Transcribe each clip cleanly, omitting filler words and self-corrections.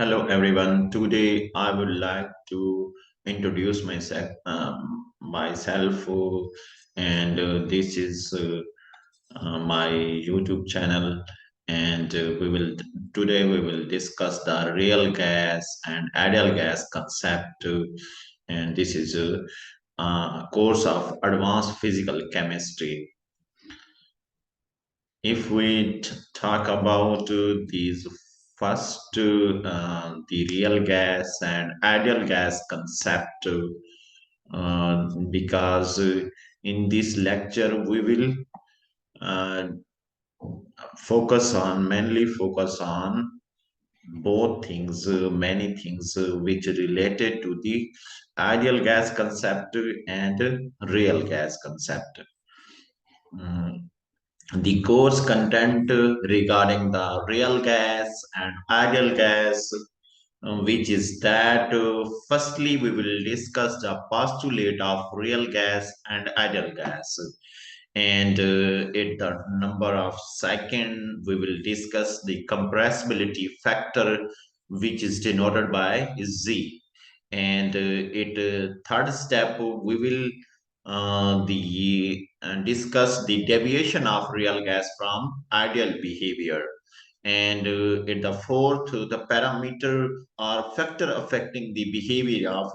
Hello everyone. Today I would like to introduce myself, and this is my YouTube channel. And today we will discuss the real gas and ideal gas concept. And this is a course of advanced physical chemistry. If we talk about these first, the real gas and ideal gas concept, because in this lecture we will uh, mainly focus on both things, many things which related to the ideal gas concept and real gas concept. Mm, the course content regarding the real gas and ideal gas, which is that firstly we will discuss the postulate of real gas and ideal gas, and at the number of second we will discuss the compressibility factor, which is denoted by Z, and at third step we will the discuss the deviation of real gas from ideal behavior, and at the fourth the parameter or factor affecting the behavior of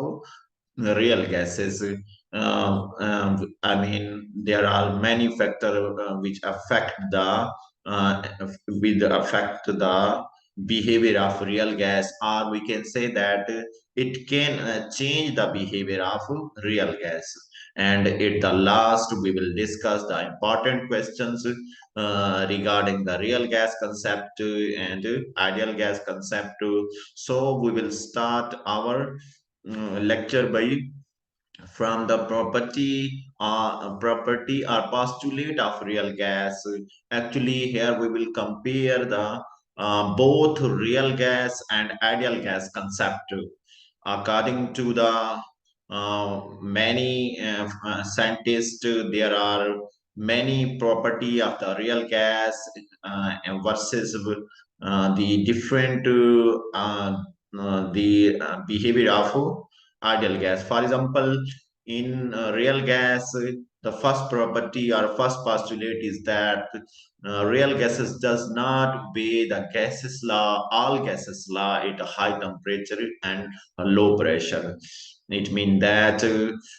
real gases. I mean, there are many factors which affect uh, affect the behavior of real gas, or we can say that it can change the behavior of real gas. And at the last, we will discuss the important questions regarding the real gas concept and ideal gas concept. So we will start our lecture by from the property or postulate of real gas. Actually, here we will compare the both real gas and ideal gas concept. According to the many scientists, there are many property of the real gas versus the different the behavior of ideal gas. For example, in real gas, the first property or first postulate is that real gases does not obey the gases law, all gases law at a high temperature and a low pressure. It means that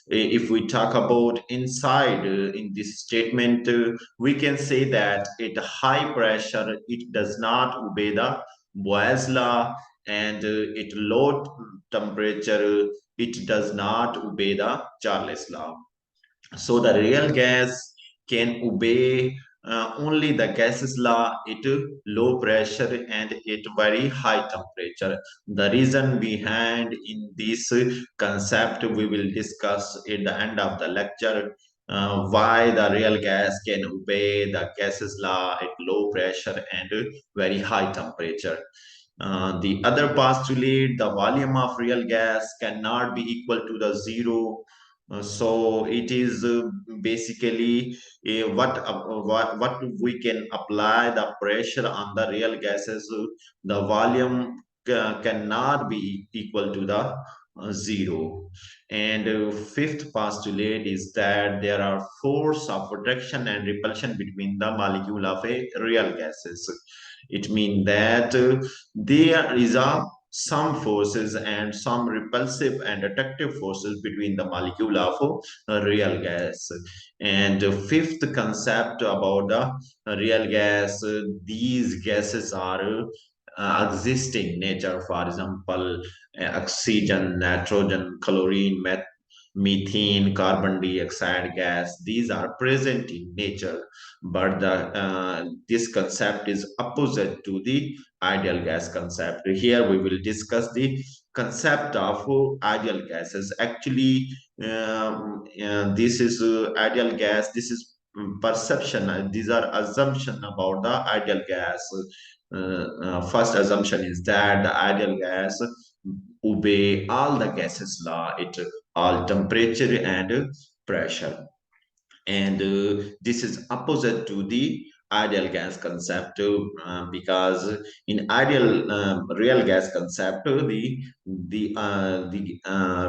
if we talk about inside in this statement, we can say that at high pressure it does not obey the Boyle's law, and at low temperature it does not obey the Charles law. So the real gas can obey only the gases law at low pressure and at very high temperature. The reason behind in this concept we will discuss at the end of the lecture. Why the real gas can obey the gases law at low pressure and very high temperature. The other postulate, the volume of real gas cannot be equal to the zero. So it is basically what we can apply the pressure on the real gases. The volume cannot be equal to the zero. And fifth postulate is that there are force of attraction and repulsion between the molecule of a real gases. It means that there is a some forces and some repulsive and attractive forces between the molecule of real gas. And fifth concept about the real gas, these gases are existing nature. For example, oxygen, nitrogen, chlorine, methane, carbon dioxide gas, these are present in nature, but this concept is opposite to the ideal gas concept. Here we will discuss the concept of ideal gases. Actually, this is ideal gas. This is perception. These are assumption about the ideal gas. First assumption is that the ideal gas obey all the gases law at all temperature and pressure, and this is opposite to the ideal gas concept because in ideal real gas concept the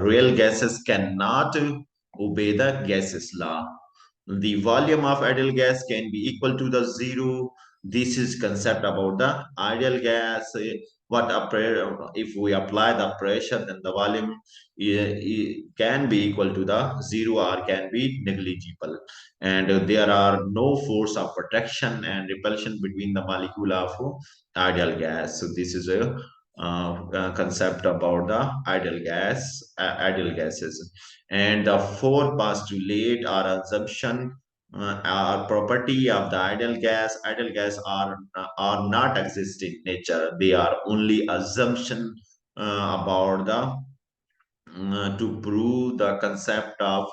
real gases cannot obey the gases law. The volume of ideal gas can be equal to the zero. This is concept about the ideal gas. If we apply the pressure, then the volume can be equal to the zero or can be negligible, and there are no force of attraction and repulsion between the molecule of ideal gas. So this is a concept about the ideal gases. And the four postulate or assumption or property of the ideal gas are not exist in nature. They are only assumption about the to prove the concept of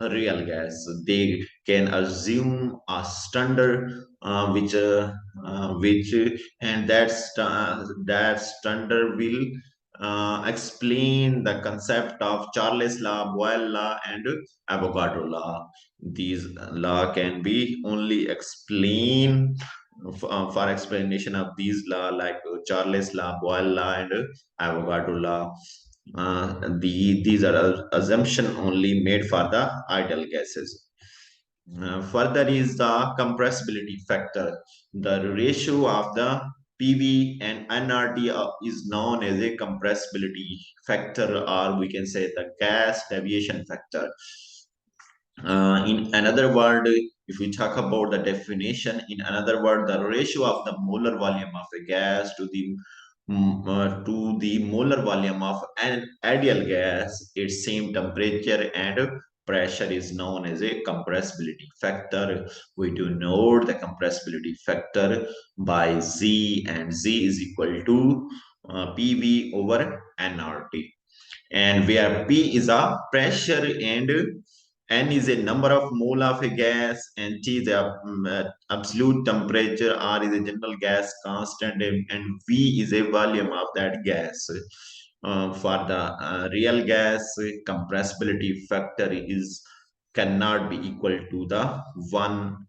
real gas. They can assume a standard which and that standard will explain the concept of Charles law, Boyle law, and Avogadro law. These law can be only explained for explanation of these law like Charles law, Boyle law, and Avogadro law. These are assumption only made for the ideal gases. Further is the compressibility factor. The ratio of the PV and nRT is known as a compressibility factor, or we can say the gas deviation factor. In another word, if we talk about the definition, in another word, the ratio of the molar volume of a gas to the molar volume of an ideal gas, its same temperature and pressure is known as a compressibility factor. We denote the compressibility factor by Z, and Z is equal to PV over nRT, and where P is a pressure and N is a number of mole of a gas, and T is the absolute temperature, R is a general gas constant, and V is a volume of that gas. For the real gas, compressibility factor is cannot be equal to the one.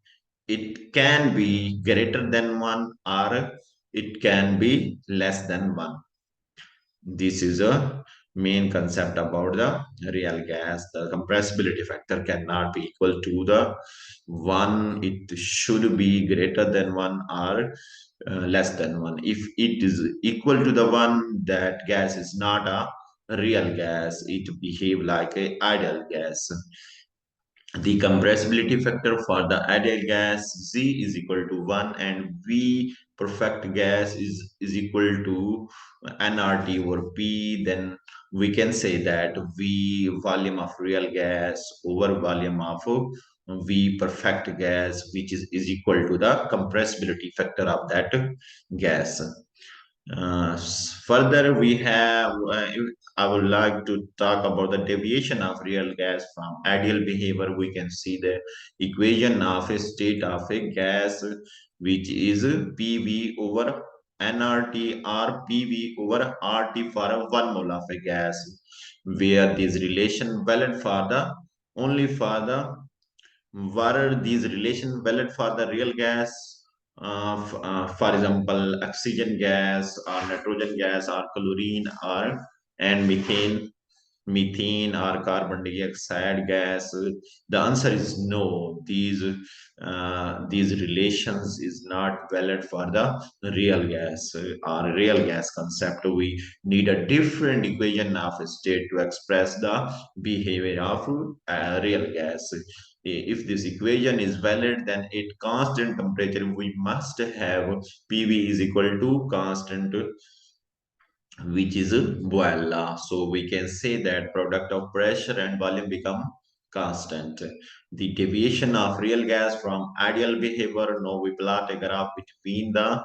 It can be greater than one, or it can be less than one. This is a main concept about the real gas. The compressibility factor cannot be equal to the one. It should be greater than one or less than one. If it is equal to the one, that gas is not a real gas. It behave like a ideal gas. The compressibility factor for the ideal gas Z is equal to 1, and V perfect gas is equal to nRT over P. Then we can say that V volume of real gas over volume of V perfect gas, which is equal to the compressibility factor of that gas. Further, we have, I would like to talk about the deviation of real gas from ideal behavior. We can see the equation of a state of a gas, which is PV over nRT or PV over RT for a 1 mole of a gas, where this relation valid for the only for the were these relations valid for the real gas? For example, oxygen gas or nitrogen gas or chlorine or and methane or carbon dioxide gas? The answer is no. These relations is not valid for the real gas or real gas concept. We need a different equation of a state to express the behavior of real gas. If this equation is valid, then at constant temperature we must have PV is equal to constant, which is Boyle law. So we can say that product of pressure and volume become constant. The deviation of real gas from ideal behavior, now we plot a graph between the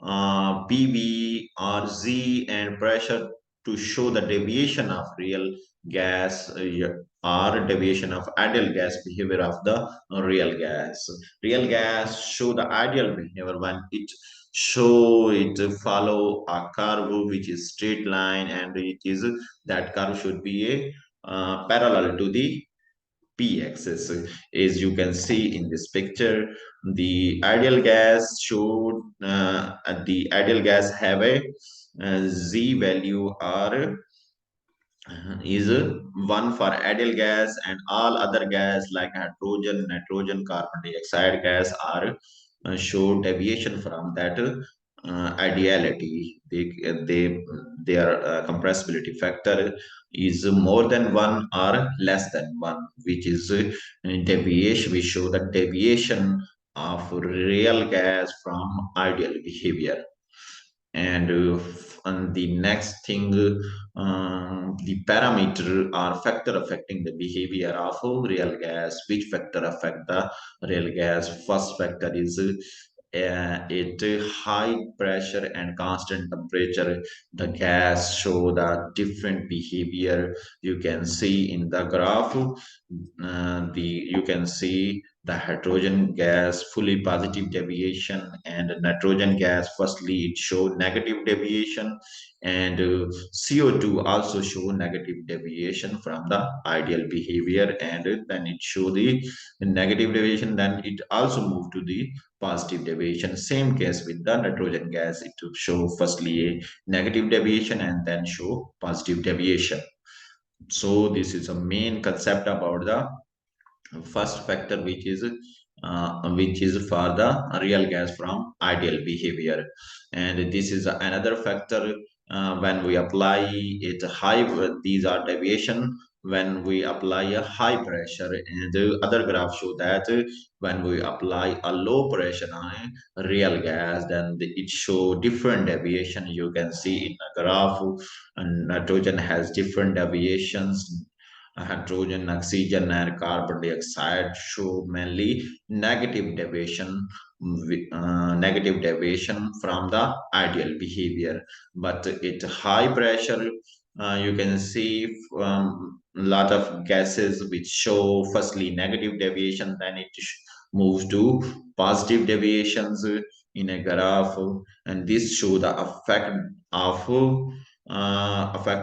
PV or Z and pressure to show the deviation of real gas or deviation of ideal gas behavior of the real gas. Real gas show the ideal behavior when it follow a curve which is straight line, and it is that curve should be a parallel to the p-axis. As you can see in this picture, the ideal gas showed the ideal gas have a z value or is one for ideal gas, and all other gas like hydrogen, nitrogen, carbon dioxide gas are show deviation from that ideality. Their compressibility factor is more than one or less than one, which is deviation. We show the deviation of real gas from ideal behavior. And the next thing, the parameter or factor affecting the behavior of real gas. Which factor affect the real gas? First factor is at high pressure and constant temperature, the gas show the different behavior. You can see in the graph, the you can see the hydrogen gas fully positive deviation, and nitrogen gas firstly it show negative deviation, and CO2 also show negative deviation from the ideal behavior, and then it show the negative deviation, then it also move to the positive deviation. Same case with the nitrogen gas, it will show firstly a negative deviation and then show positive deviation. So this is a main concept about the first factor, which is for the real gas from ideal behavior. And this is another factor when we apply it high, these are deviation when we apply a high pressure, and the other graph show that when we apply a low pressure on a real gas, then it show different deviation. You can see in the graph, and nitrogen has different deviations. Hydrogen, oxygen, and carbon dioxide show mainly negative deviation from the ideal behavior. But at high pressure, you can see a lot of gases which show firstly negative deviation, then it moves to positive deviations in a graph, and this show the effect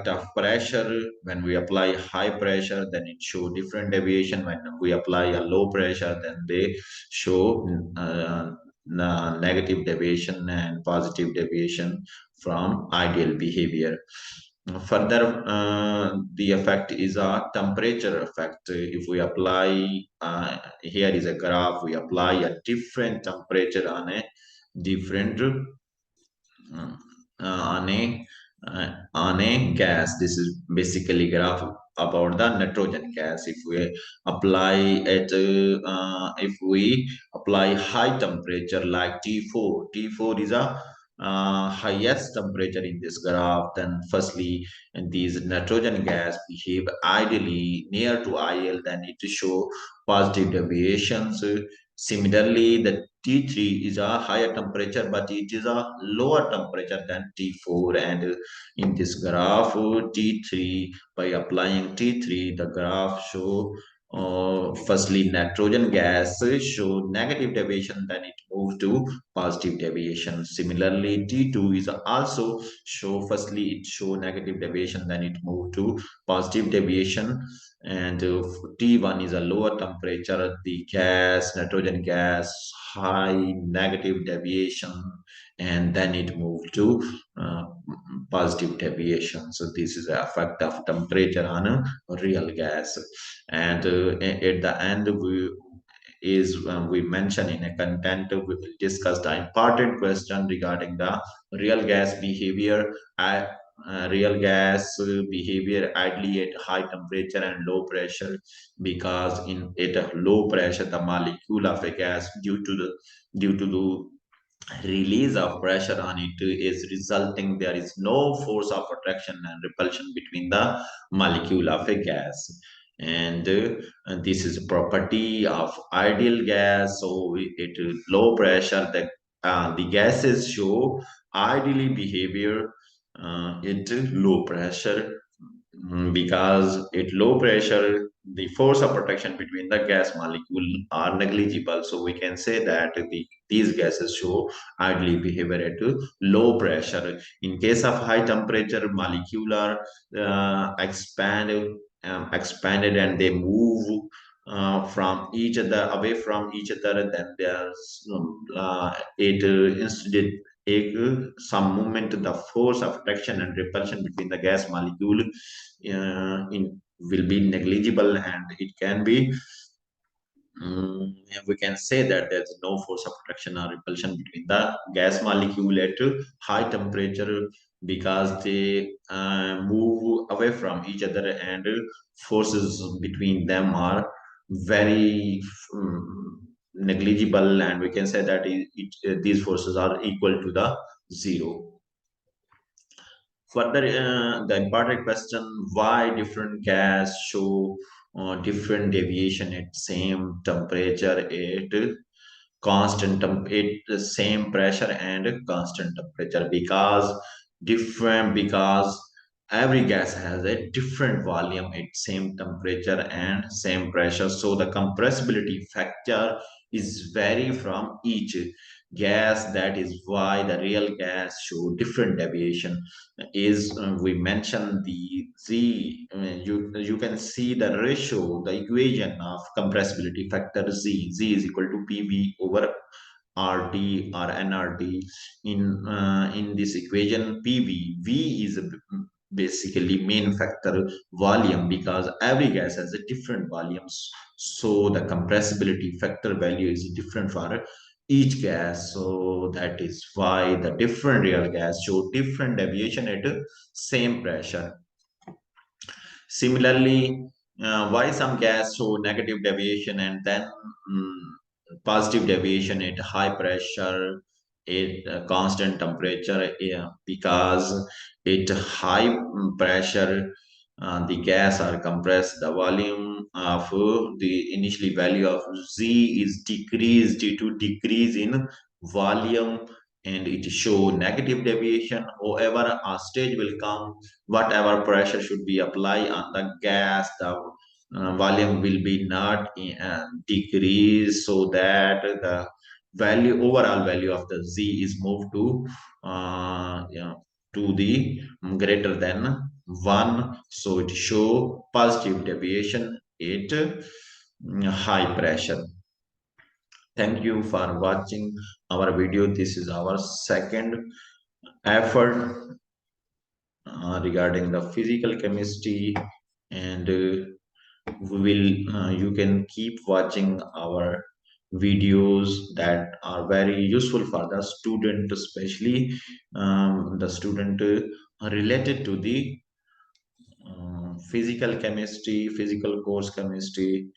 of pressure. When we apply high pressure, then it show different deviation. When we apply a low pressure, then they show negative deviation and positive deviation from ideal behavior. Further, the effect is a temperature effect. If we apply, here is a graph, we apply a different temperature on a different uh, on a gas. This is basically graph about the nitrogen gas. If we apply high temperature like T4, T4 is a highest temperature in this graph, then firstly, and these nitrogen gas behave ideally near to IL, then it show positive deviations. Similarly, the T3 is a higher temperature, but it is a lower temperature than T4. And in this graph, T3, by applying T3, the graph show firstly nitrogen gas show negative deviation, then it moves to positive deviation. Similarly, T2 is also show firstly it show negative deviation, then it move to positive deviation. And T1 is a lower temperature, the gas, nitrogen gas, high negative deviation, and then it moved to uh, positive deviation. So this is the effect of temperature on a real gas. And at the end, we mention in a content, we will discuss the important question regarding the real gas behavior. Real gas behavior ideally at high temperature and low pressure, because in at a low pressure the molecule of a gas, due to the release of pressure on it, is resulting there is no force of attraction and repulsion between the molecule of a gas. And this is a property of ideal gas. So it is low pressure, the gases show ideally behavior at low pressure. Because at low pressure, the force of attraction between the gas molecule are negligible. So we can say that these gases show ideally behavior at low pressure. In case of high temperature, molecular expanded and they move from each other, away from each other, then there's it instead take some movement, the force of attraction and repulsion between the gas molecule will be negligible, and it can be we can say that there's no force of attraction or repulsion between the gas molecule at high temperature, because they move away from each other, and forces between them are very negligible, and we can say that these forces are equal to the zero. Further, the important question: why different gas show different deviation at same temperature at the same pressure and constant temperature? Because every gas has a different volume at same temperature and same pressure, so the compressibility factor is vary from each gas. That is why the real gas show different deviation. Is we mentioned the z, you can see the ratio, the equation of compressibility factor z is equal to pv over RT or NRT. In this equation, PV, V is basically main factor volume, because every gas has a different volumes. So the compressibility factor value is different for each gas. So that is why the different real gas show different deviation at same pressure. Similarly, why some gas show negative deviation and then positive deviation at high pressure, at constant temperature? Because at high pressure, the gas are compressed. The volume of the initially value of Z is decreased due to decrease in volume, and it show negative deviation. However, a stage will come, whatever pressure should be applied on the gas, the volume will be not decreased, so that the overall value of the z is moved to to the greater than 1, so it show positive deviation at high pressure. Thank you for watching our video. This is our second effort regarding the physical chemistry, and we will you can keep watching our videos that are very useful for the student, especially the student related to the physical chemistry, physical course chemistry.